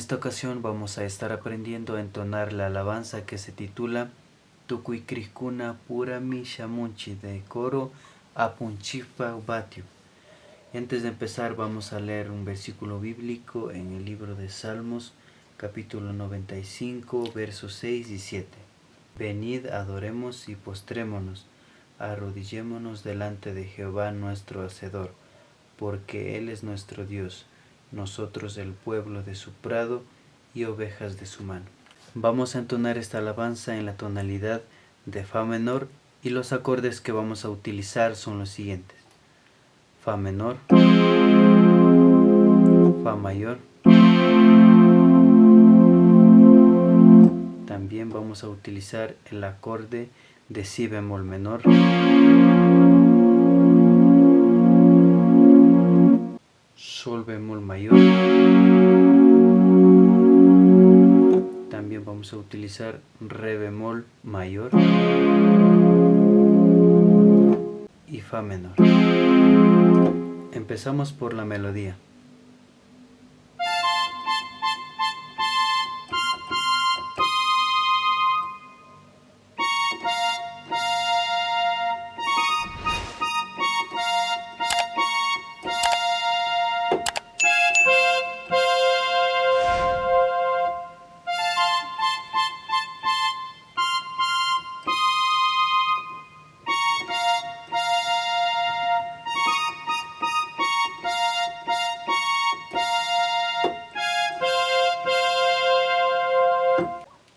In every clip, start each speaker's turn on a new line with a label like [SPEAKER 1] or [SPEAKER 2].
[SPEAKER 1] esta ocasión vamos a estar aprendiendo a entonar la alabanza que se titula Tukuykriskuna Purami Shamunchi, de coro Apunchipa Ubatio. Antes de empezar vamos a leer un versículo bíblico en el libro de Salmos, capítulo 95, versos 6 y 7. Venid, adoremos y postrémonos, arrodillémonos delante de Jehová nuestro Hacedor, porque Él es nuestro Dios, nosotros el pueblo de su prado y ovejas de su mano. Vamos a entonar esta alabanza en la tonalidad de Fa menor y los acordes que vamos a utilizar son los siguientes: Fa menor, Fa mayor. También vamos a utilizar el acorde de Si bemol menor, Sol bemol mayor. También vamos a utilizar Re bemol mayor y Fa menor. Empezamos por la melodía.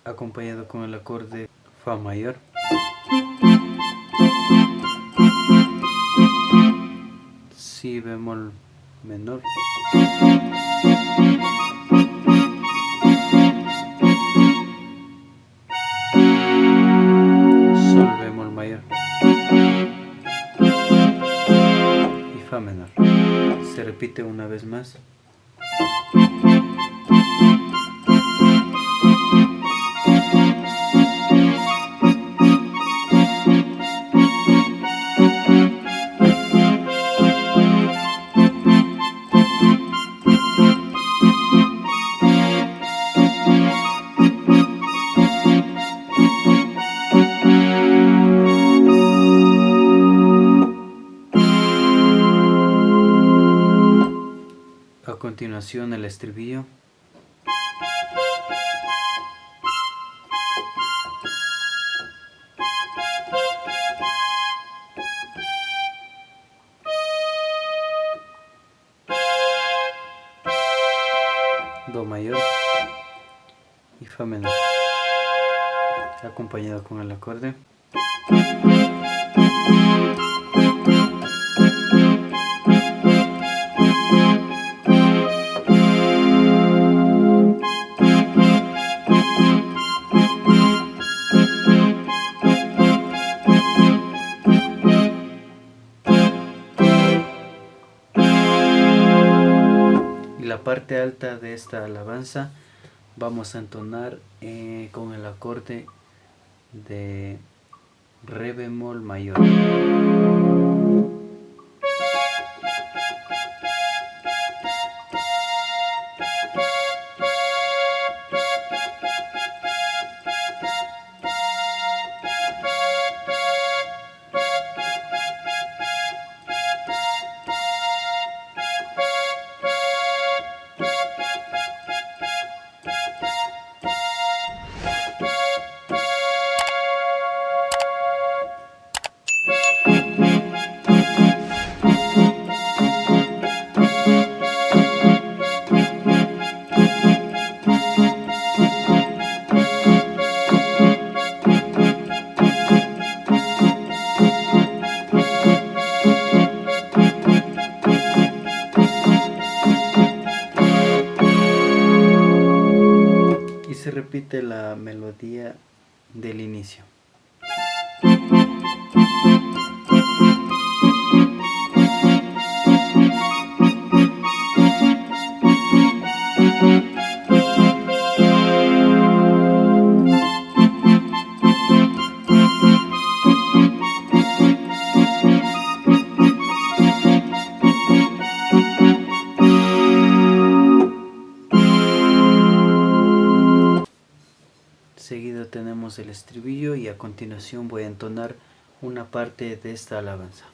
[SPEAKER 1] Acompañado con el acorde Fa mayor, Si bemol menor, Sol bemol mayor y Fa menor. Se repite una vez más. A continuación el estribillo. Do mayor y Fa menor, acompañado con el acorde. Y la parte alta de esta alabanza vamos a entonar con el acorde de Re bemol mayor. Y se repite la melodía del inicio. estribillo y a continuación voy a entonar una parte de esta alabanza.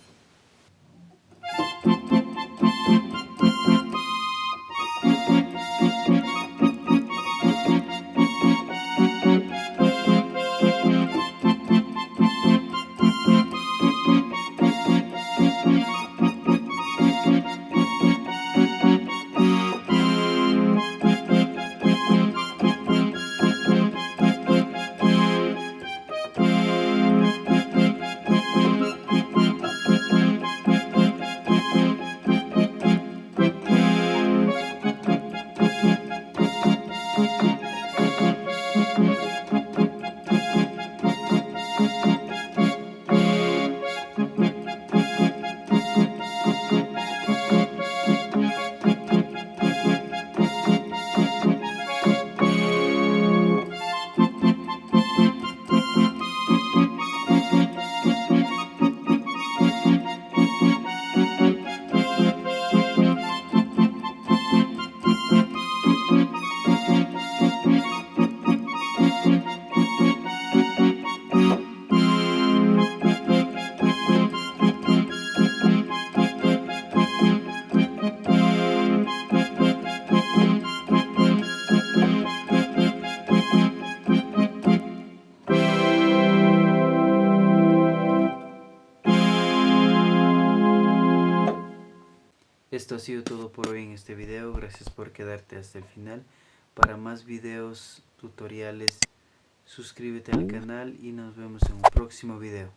[SPEAKER 1] Esto ha sido todo por hoy en este video. Gracias por quedarte hasta el final. Para más videos, tutoriales, suscríbete al canal y nos vemos en un próximo video.